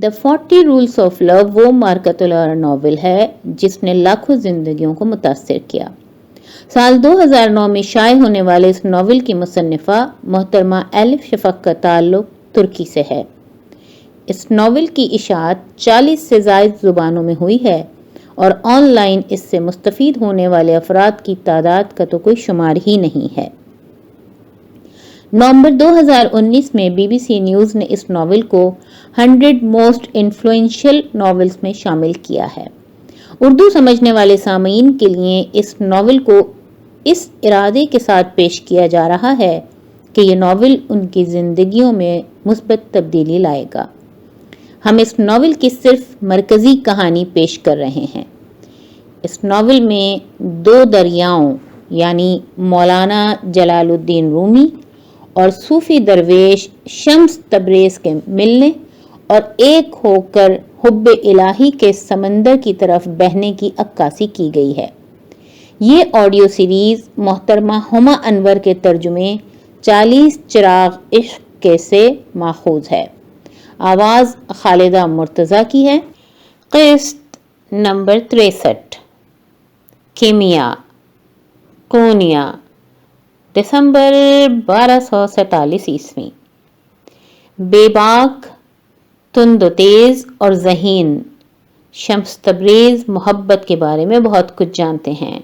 The 40 Rules of Love وہ مارکتولار novel ہے جس نے لاکھوں زندگیوں کو متاثر کیا۔ سال 2009 میں شائع ہونے والے اس ناول کی مصنفہ محترمہ ایلف شفق کا تعلق ترکی سے ہے۔ اس ناول کی اشاعت 40 سے زائد زبانوں میں ہوئی ہے اور آن لائن اس سے مستفید ہونے والے افراد کی تعداد کا تو کوئی شمار ہی نہیں ہے۔ نومبر 2019 میں بی بی سی نیوز نے اس ناول کو 100 موسٹ انفلوئنشل ناولز میں شامل کیا ہے۔ اردو سمجھنے والے سامعین کے لیے اس ناول کو اس ارادے کے ساتھ پیش کیا جا رہا ہے کہ یہ ناول ان کی زندگیوں میں مثبت تبدیلی لائے گا۔ ہم اس ناول کی صرف مرکزی کہانی پیش کر رہے ہیں۔ اس ناول میں دو دریاؤں یعنی مولانا جلال الدین رومی اور صوفی درویش شمس تبریز کے ملنے اور ایک ہو کر حب الہی کے سمندر کی طرف بہنے کی عکاسی کی گئی ہے۔ یہ آڈیو سیریز محترمہ ہما انور کے ترجمے 40 چراغ عشق کے سے ماخوذ ہے۔ آواز خالدہ مرتضی کی ہے۔ قسط نمبر 63 کیمیا کونیا دسمبر 1247 عیسوی۔ بے باک، تند و تیز اور ذہین شمس تبریز محبت کے بارے میں بہت کچھ جانتے ہیں،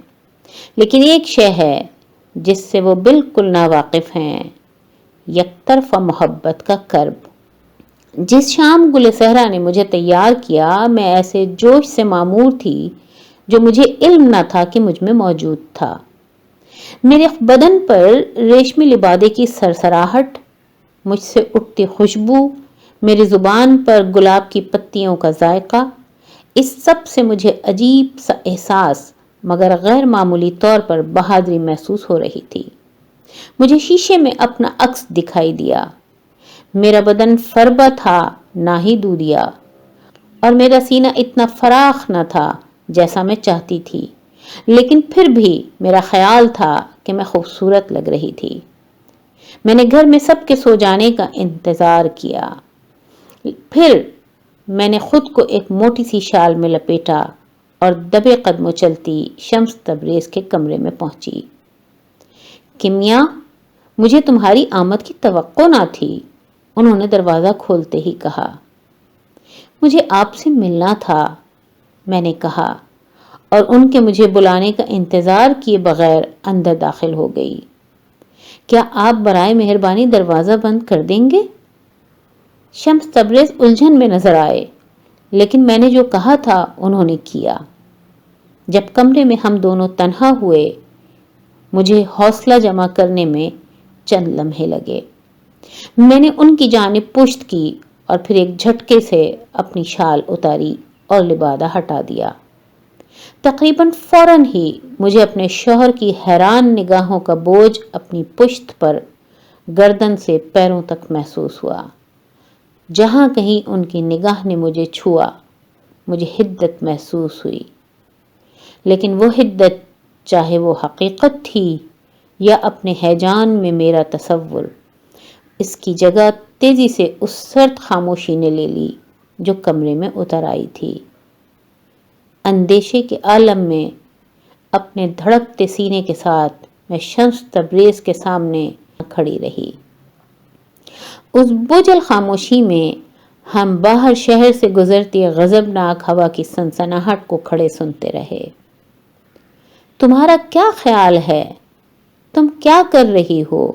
لیکن ایک شے ہے جس سے وہ بالکل ناواقف ہیں، یک طرفہ محبت کا کرب۔ جس شام گل صحرا نے مجھے تیار کیا، میں ایسے جوش سے معمور تھی جو مجھے علم نہ تھا کہ مجھ میں موجود تھا۔ میرے بدن پر ریشمی لبادے کی سرسراہٹ، مجھ سے اٹھتی خوشبو، میری زبان پر گلاب کی پتیوں کا ذائقہ، اس سب سے مجھے عجیب سا احساس مگر غیر معمولی طور پر بہادری محسوس ہو رہی تھی۔ مجھے شیشے میں اپنا عکس دکھائی دیا۔ میرا بدن فربا تھا نہ ہی دودیا، اور میرا سینہ اتنا فراخ نہ تھا جیسا میں چاہتی تھی، لیکن پھر بھی میرا خیال تھا کہ میں خوبصورت لگ رہی تھی۔ میں نے گھر میں سب کے سو جانے کا انتظار کیا، پھر میں نے خود کو ایک موٹی سی شال میں لپیٹا اور دبے قدموں چلتی شمس تبریز کے کمرے میں پہنچی۔ کیمیا، مجھے تمہاری آمد کی توقع نہ تھی، انہوں نے دروازہ کھولتے ہی کہا۔ مجھے آپ سے ملنا تھا، میں نے کہا، اور ان کے مجھے بلانے کا انتظار کیے بغیر اندر داخل ہو گئی۔ کیا آپ برائے مہربانی دروازہ بند کر دیں گے؟ شمس تبریز الجھن میں نظر آئے، لیکن میں نے جو کہا تھا انہوں نے کیا۔ جب کمرے میں ہم دونوں تنہا ہوئے، مجھے حوصلہ جمع کرنے میں چند لمحے لگے۔ میں نے ان کی جانب پشت کی اور پھر ایک جھٹکے سے اپنی شال اتاری اور لبادہ ہٹا دیا۔ تقریباً فوراً ہی مجھے اپنے شوہر کی حیران نگاہوں کا بوجھ اپنی پشت پر گردن سے پیروں تک محسوس ہوا۔ جہاں کہیں ان کی نگاہ نے مجھے چھوا، مجھے حدت محسوس ہوئی، لیکن وہ حدت، چاہے وہ حقیقت تھی یا اپنے ہیجان میں میرا تصور، اس کی جگہ تیزی سے اس سرد خاموشی نے لے لی جو کمرے میں اتر آئی تھی۔ اندیشے کے عالم میں اپنے دھڑکتے سینے کے ساتھ میں شمس تبریز کے سامنے کھڑی رہی۔ اس بوجھل خاموشی میں ہم باہر شہر سے گزرتی غضبناک ہوا کی سنسناہٹ کو کھڑے سنتے رہے۔ تمہارا کیا خیال ہے؟ تم کیا کر رہی ہو؟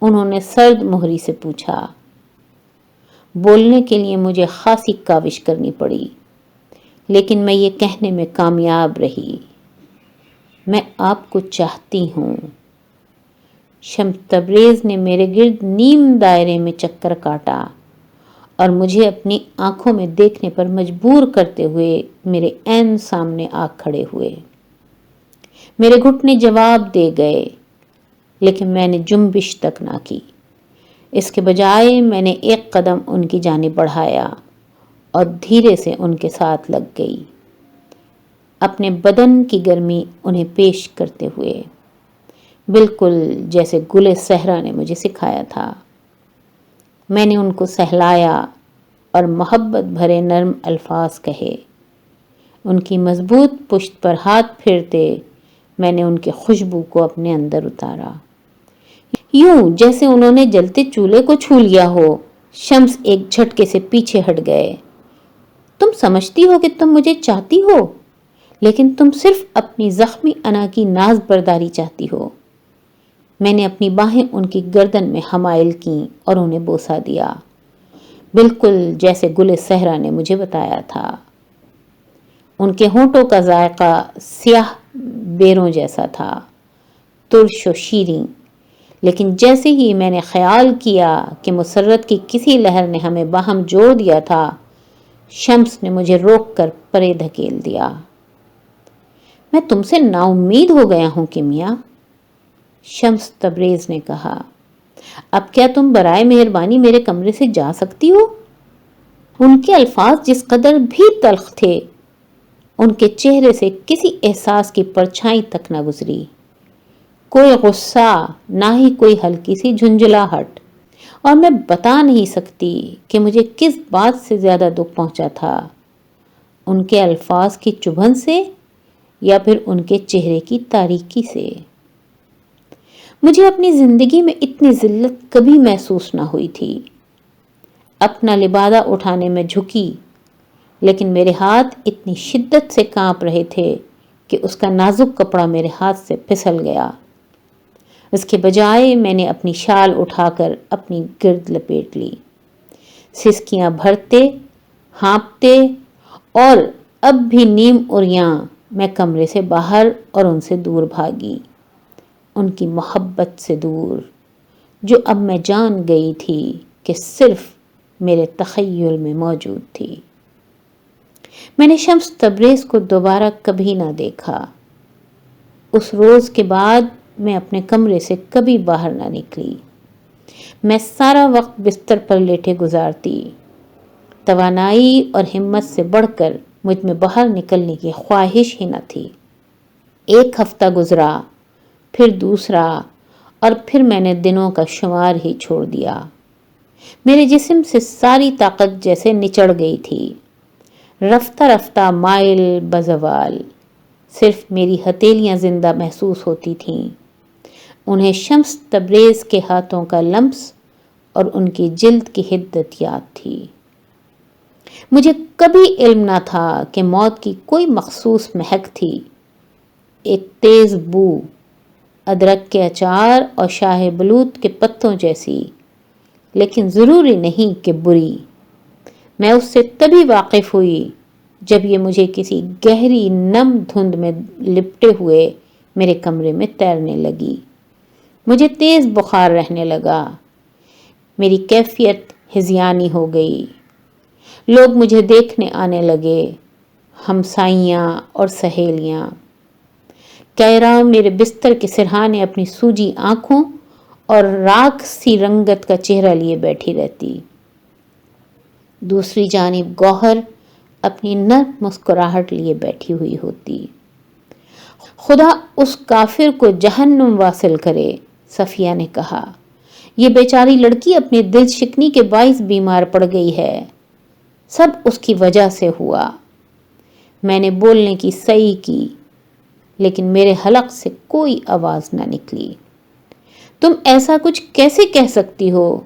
انہوں نے سرد مہری سے پوچھا۔ بولنے کے لیے مجھے خاصی کاوش کرنی پڑی، لیکن میں یہ کہنے میں کامیاب رہی، میں آپ کو چاہتی ہوں۔ شمس تبریز نے میرے گرد نیم دائرے میں چکر کاٹا اور مجھے اپنی آنکھوں میں دیکھنے پر مجبور کرتے ہوئے میرے عین سامنے آ کھڑے ہوئے۔ میرے گھٹنے جواب دے گئے، لیکن میں نے جنبش تک نہ کی۔ اس کے بجائے میں نے ایک قدم ان کی جانب بڑھایا اور دھیرے سے ان کے ساتھ لگ گئی، اپنے بدن کی گرمی انہیں پیش کرتے ہوئے، بالکل جیسے گل صحرا نے مجھے سکھایا تھا۔ میں نے ان کو سہلایا، اور محبت بھرے نرم الفاظ کہے۔ ان کی مضبوط پشت پر ہاتھ پھیرتے میں نے ان کی خوشبو کو اپنے اندر اتارا، یوں جیسے انہوں نے جلتے چولہے کو چھو لیا ہو۔ شمس ایک جھٹکے سے پیچھے ہٹ گئے۔ تم سمجھتی ہو کہ تم مجھے چاہتی ہو، لیکن تم صرف اپنی زخمی انا کی ناز برداری چاہتی ہو۔ میں نے اپنی باہیں ان کی گردن میں حمائل کیں اور انہیں بوسہ دیا، بالکل جیسے گل صحرا نے مجھے بتایا تھا۔ ان کے ہونٹوں کا ذائقہ سیاہ بیروں جیسا تھا، ترش و شیریں، لیکن جیسے ہی میں نے خیال کیا کہ مسرت کی کسی لہر نے ہمیں باہم جوڑ دیا تھا، شمس نے مجھے روک کر پرے دھکیل دیا۔ میں تم سے نا امید ہو گیا ہوں کیمیا، شمس تبریز نے کہا۔ اب کیا تم برائے مہربانی میرے کمرے سے جا سکتی ہو؟ ان کے الفاظ جس قدر بھی تلخ تھے، ان کے چہرے سے کسی احساس کی پرچھائی تک نہ گزری، کوئی غصہ نہ ہی کوئی ہلکی سی جھنجھلاہٹ، اور میں بتا نہیں سکتی کہ مجھے کس بات سے زیادہ دکھ پہنچا تھا، ان کے الفاظ کی چبھن سے یا پھر ان کے چہرے کی تاریکی سے۔ مجھے اپنی زندگی میں اتنی ذلت کبھی محسوس نہ ہوئی تھی۔ اپنا لبادہ اٹھانے میں جھکی، لیکن میرے ہاتھ اتنی شدت سے کانپ رہے تھے کہ اس کا نازک کپڑا میرے ہاتھ سے پھسل گیا۔ اس کے بجائے میں نے اپنی شال اٹھا کر اپنی گرد لپیٹ لی، سسکیاں بھرتے، ہانپتے اور اب بھی نیم عریاں میں کمرے سے باہر اور ان سے دور بھاگی، ان کی محبت سے دور، جو اب میں جان گئی تھی کہ صرف میرے تخیل میں موجود تھی۔ میں نے شمس تبریز کو دوبارہ کبھی نہ دیکھا۔ اس روز کے بعد میں اپنے کمرے سے کبھی باہر نہ نکلی۔ میں سارا وقت بستر پر لیٹے گزارتی۔ توانائی اور ہمت سے بڑھ کر مجھ میں باہر نکلنے کی خواہش ہی نہ تھی۔ ایک ہفتہ گزرا، پھر دوسرا، اور پھر میں نے دنوں کا شمار ہی چھوڑ دیا۔ میرے جسم سے ساری طاقت جیسے نچڑ گئی تھی، رفتہ رفتہ مائل بزوال، صرف میری ہتھیلیاں زندہ محسوس ہوتی تھیں، انہیں شمس تبریز کے ہاتھوں کا لمس اور ان کی جلد کی حدت یاد تھی۔ مجھے کبھی علم نہ تھا کہ موت کی کوئی مخصوص مہک تھی، ایک تیز بو، ادرک کے اچار اور شاہ بلوط کے پتوں جیسی، لیکن ضروری نہیں کہ بری۔ میں اس سے تبھی واقف ہوئی جب یہ مجھے کسی گہری نم دھند میں لپٹے ہوئے میرے کمرے میں تیرنے لگی۔ مجھے تیز بخار رہنے لگا، میری کیفیت ہذیانی ہو گئی، لوگ مجھے دیکھنے آنے لگے، ہمسائیاں اور سہیلیاں۔ کائرہ میرے بستر کے سرہانے اپنی سوجی آنکھوں اور راکھ سی رنگت کا چہرہ لیے بیٹھی رہتی، دوسری جانب گوہر اپنی نرم مسکراہٹ لیے بیٹھی ہوئی ہوتی۔ خدا اس کافر کو جہنم واصل کرے، صفیہ نے کہا، یہ بیچاری لڑکی اپنی دل شکنی کے باعث بیمار پڑ گئی ہے، سب اس کی وجہ سے ہوا۔ میں نے بولنے کی سعی کی، لیکن میرے حلق سے کوئی آواز نہ نکلی۔ تم ایسا کچھ کیسے کہہ سکتی ہو؟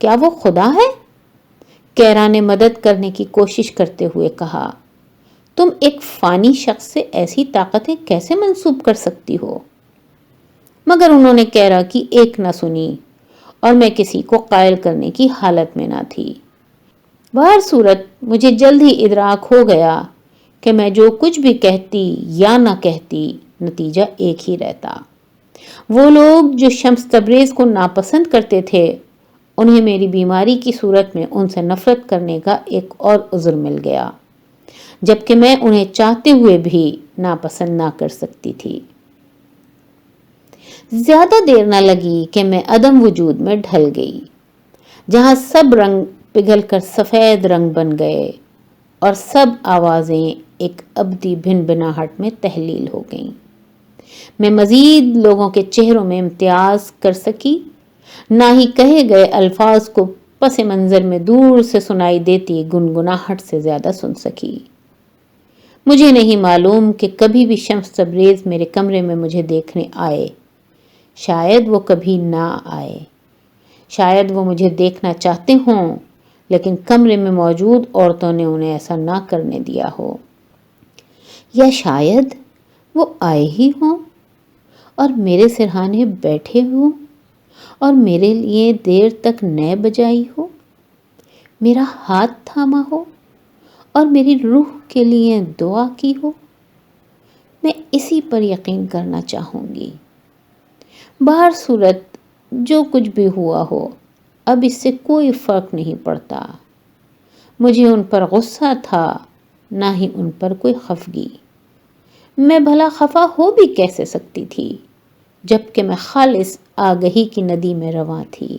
کیا وہ خدا ہے؟ کائرہ نے مدد کرنے کی کوشش کرتے ہوئے کہا، تم ایک فانی شخص سے ایسی طاقتیں کیسے منسوب کر سکتی ہو؟ مگر انہوں نے کائرہ کی ایک نہ سنی، اور میں کسی کو قائل کرنے کی حالت میں نہ تھی۔ بہر صورت مجھے جلد ہی ادراک ہو گیا کہ میں جو کچھ بھی کہتی یا نہ کہتی، نتیجہ ایک ہی رہتا۔ وہ لوگ جو شمس تبریز کو ناپسند کرتے تھے، انہیں میری بیماری کی صورت میں ان سے نفرت کرنے کا ایک اور عذر مل گیا، جبکہ میں انہیں چاہتے ہوئے بھی ناپسند نہ کر سکتی تھی۔ زیادہ دیر نہ لگی کہ میں عدم وجود میں ڈھل گئی، جہاں سب رنگ پگھل کر سفید رنگ بن گئے اور سب آوازیں ایک ابدی بھن بھناہٹ میں تحلیل ہو گئیں۔ میں مزید لوگوں کے چہروں میں امتیاز کر سکی، نہ ہی کہے گئے الفاظ کو پس منظر میں دور سے سنائی دیتی گنگناہٹ سے زیادہ سن سکی۔ مجھے نہیں معلوم کہ کبھی بھی شمس تبریز میرے کمرے میں مجھے دیکھنے آئے، شاید وہ کبھی نہ آئے، شاید وہ مجھے دیکھنا چاہتے ہوں لیکن کمرے میں موجود عورتوں نے انہیں ایسا نہ کرنے دیا ہو، یا شاید وہ آئے ہی ہوں اور میرے سرہانے بیٹھے ہوں اور میرے لیے دیر تک نئے بجائی ہو، میرا ہاتھ تھاما ہو اور میری روح کے لیے دعا کی ہو۔ میں اسی پر یقین کرنا چاہوں گی۔ بہر صورت جو کچھ بھی ہوا ہو اب اس سے کوئی فرق نہیں پڑتا۔ مجھے ان پر غصہ تھا نہ ہی ان پر کوئی خفگی۔ میں بھلا خفا ہو بھی کیسے سکتی تھی جبکہ میں خالص آگہی کی ندی میں رواں تھی۔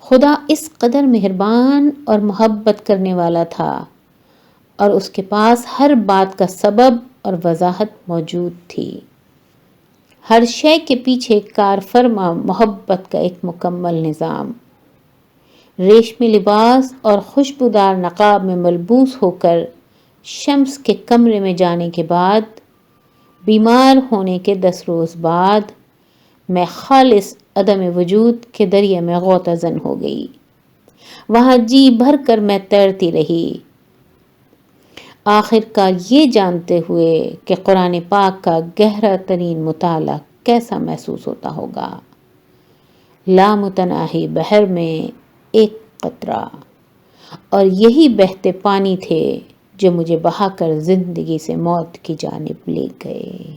خدا اس قدر مہربان اور محبت کرنے والا تھا اور اس کے پاس ہر بات کا سبب اور وضاحت موجود تھی۔ ہر شے کے پیچھے کار فرما محبت کا ایک مکمل نظام۔ ریشمی لباس اور خوشبودار نقاب میں ملبوس ہو کر شمس کے کمرے میں جانے کے بعد، بیمار ہونے کے 10 روز بعد، میں خالص عدم وجود کے دریا میں غوطہ زن ہو گئی۔ وہاں جی بھر کر میں تیرتی رہی، آخر کار یہ جانتے ہوئے کہ قرآن پاک کا گہرا ترین مطالعہ کیسا محسوس ہوتا ہوگا۔ لامتناہی بحر میں ایک قطرہ، اور یہی بہتے پانی تھے جو مجھے بہا کر زندگی سے موت کی جانب لے گئے۔